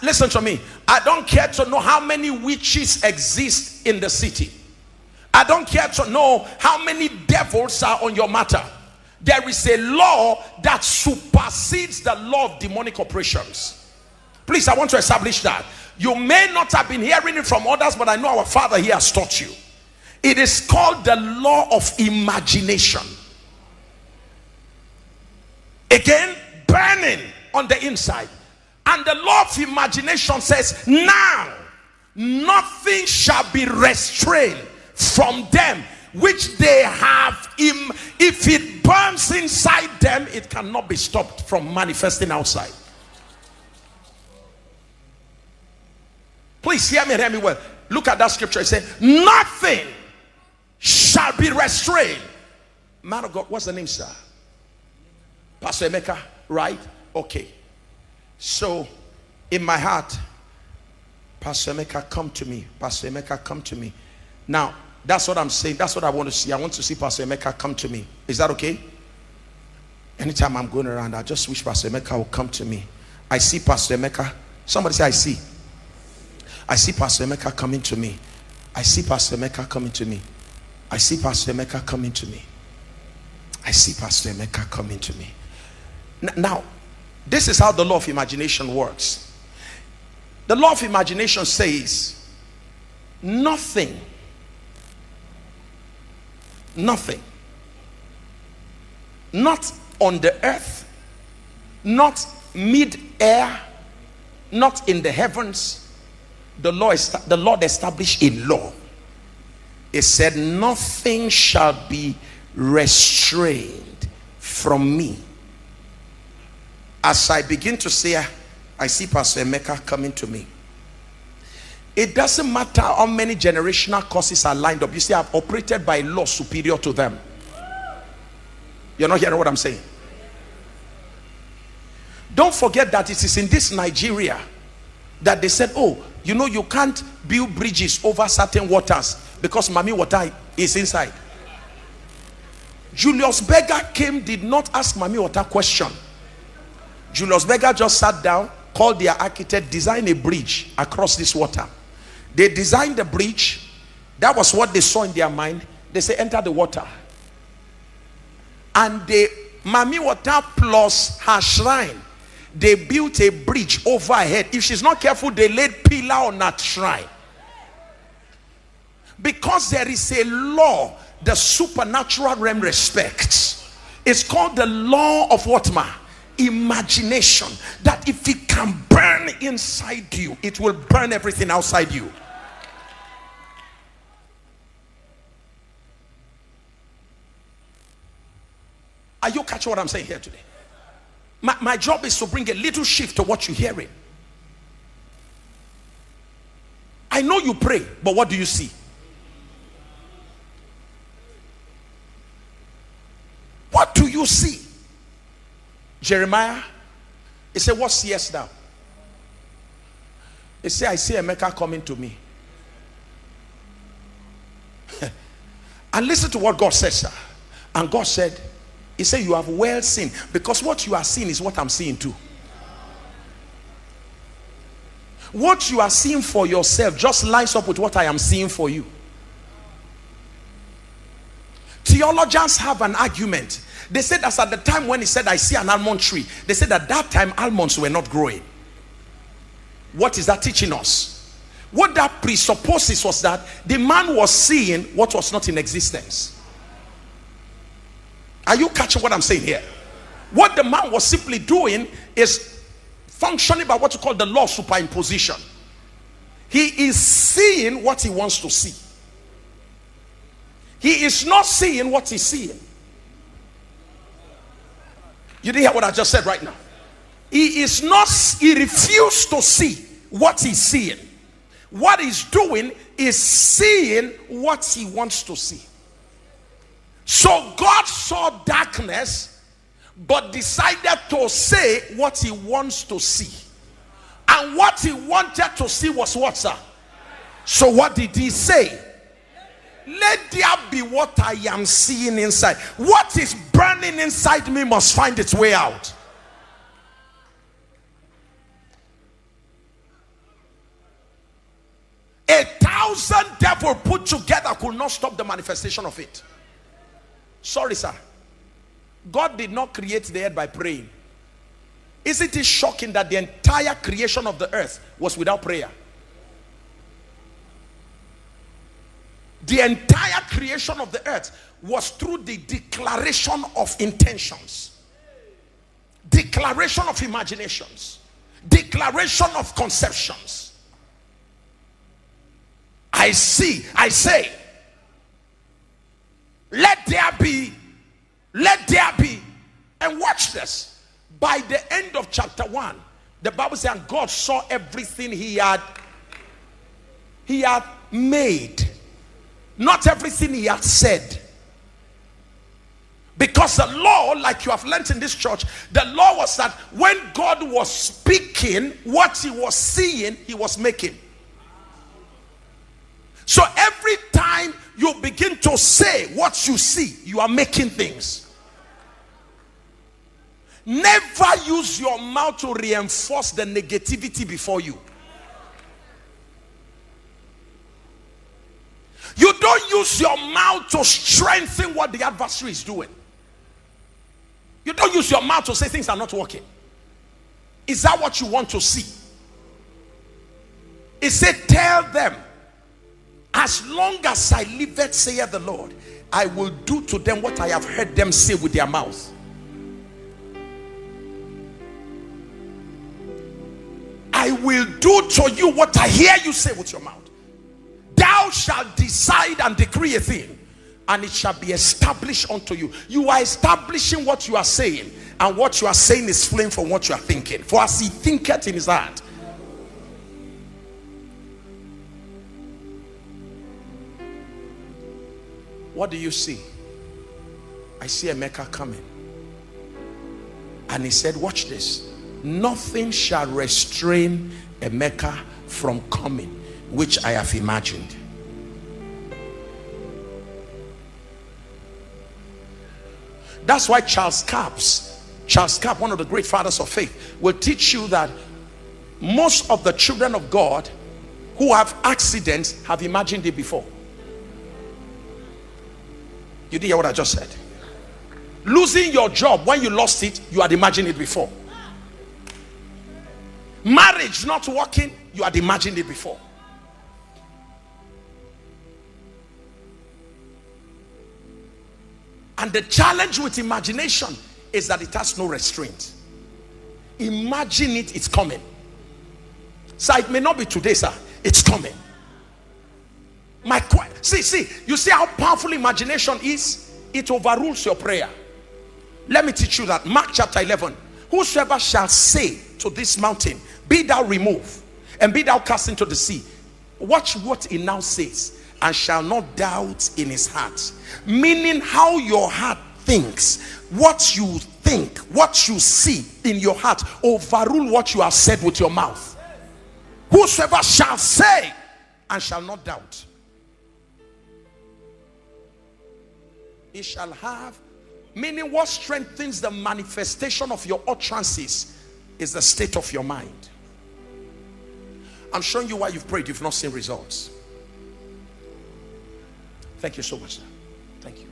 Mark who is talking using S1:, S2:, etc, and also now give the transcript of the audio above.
S1: Listen to me. I don't care to know how many witches exist in the city. I don't care to know how many devils are on your matter. There is a law that supersedes the law of demonic operations. Please, I want to establish that. You may not have been hearing it from others, but I know our Father here has taught you. It is called the law of imagination. Again, burning on the inside. And the law of imagination says, now nothing shall be restrained from them which they have. If it burns inside them, it cannot be stopped from manifesting outside. Please hear me well. Look at that scripture. It says, nothing shall be restrained. Man of God, what's the name, sir? Pastor Emeka, right? Okay. So, in my heart, Pastor Emeka, come to me. Pastor Emeka, come to me. Now, that's what I'm saying. That's what I want to see. I want to see Pastor Emeka come to me. Is that okay? Anytime I'm going around, I just wish Pastor Emeka will come to me. I see Pastor Emeka. Somebody say, I see. I see Pastor Emeka coming to me. I see Pastor Emeka coming to me. I see Pastor Emeka coming to me. I see Pastor Emeka coming to me. Now, this is how the law of imagination works. The law of imagination says, nothing, not on the earth, not mid-air, not in the heavens. The Lord established a law. It said, nothing shall be restrained from me. As I begin to say, I see Pastor Emeka coming to me. It doesn't matter how many generational curses are lined up. You see, I've operated by law superior to them. You're not hearing what I'm saying? Don't forget that it is in this Nigeria that they said, oh, you know, you can't build bridges over certain waters because Mami water is inside. Julius Berger came, did not ask Mami water question. Julius Berger just sat down, called their architect, designed a bridge across this water. They designed the bridge. That was what they saw in their mind. They say, enter the water. And Mami water plus her shrine, they built a bridge overhead. If she's not careful, they laid pillar on that shrine. Because there is a law the supernatural realm respects. It's called the law of what, ma? Imagination. That if it can burn inside you, it will burn everything outside you. Are you catching what I'm saying here today? My job is to bring a little shift to what you're hearing. I know you pray, but what do you see? What do you see? Jeremiah, he said, what seest thou? He said, I see Emeka coming to me. And listen to what God said, sir. And God said, he said, you have well seen, because what you are seeing is what I'm seeing too. What you are seeing for yourself just lines up with what I am seeing for you. Theologians have an argument. They said that at the time when he said, I see an almond tree, they said at that time almonds were not growing. What is that teaching us? What that presupposes was that the man was seeing what was not in existence. Are you catching what I'm saying here? What the man was simply doing is functioning by what you call the law of superimposition. He is seeing what he wants to see. He is not seeing what he's seeing. You didn't hear what I just said right now. He refused to see what he's seeing. What he's doing is seeing what he wants to see. So God saw darkness, but decided to say what he wants to see. And what he wanted to see was what, sir? So what did he say? Let there be what I am seeing inside. What is burning inside me must find its way out. 1,000 devils put together could not stop the manifestation of it. Sorry, sir. God did not create the earth by praying. Isn't it shocking that the entire creation of the earth was without prayer? The entire creation of the earth was through the declaration of intentions, declaration of imaginations, declaration of conceptions. I say, let there be, and watch this. By the end of chapter 1, the Bible says, and God saw everything he had made, not everything he had said. Because the law, like you have learned in this church, the law was that when God was speaking, what he was seeing, he was making. So every time you begin to say what you see, you are making things. Never use your mouth to reinforce the negativity before you. You don't use your mouth to strengthen what the adversary is doing. You don't use your mouth to say things are not working. Is that what you want to see? It said, tell them, as long as I liveth, saith the Lord, I will do to them what I have heard them say with their mouth. I will do to you what I hear you say with your mouth. Thou shalt decide and decree a thing, and it shall be established unto you. You are establishing what you are saying, and what you are saying is flowing from what you are thinking. For as he thinketh in his heart. What do you see? I see a Mecca coming. And he said, watch this. Nothing shall restrain a Mecca from coming, which I have imagined. That's why Charles Capps, one of the great fathers of faith, will teach you that most of the children of God who have accidents have imagined it before. You didn't hear what I just said? Losing your job, when you lost it, you had imagined it before. Marriage not working, you had imagined it before. And the challenge with imagination is that it has no restraint. Imagine it, it's coming. So it may not be today, sir. It's coming. See, you see how powerful imagination is? It overrules your prayer. Let me teach you that. Mark chapter 11. Whosoever shall say to this mountain, be thou removed, and be thou cast into the sea. Watch what he now says, and shall not doubt in his heart. Meaning how your heart thinks, what you think, what you see in your heart, overrule what you have said with your mouth. Whosoever shall say and shall not doubt, he shall have. Meaning what strengthens the manifestation of your utterances is the state of your mind. I'm showing you why you've prayed, you've not seen results. Thank you so much, sir. Thank you.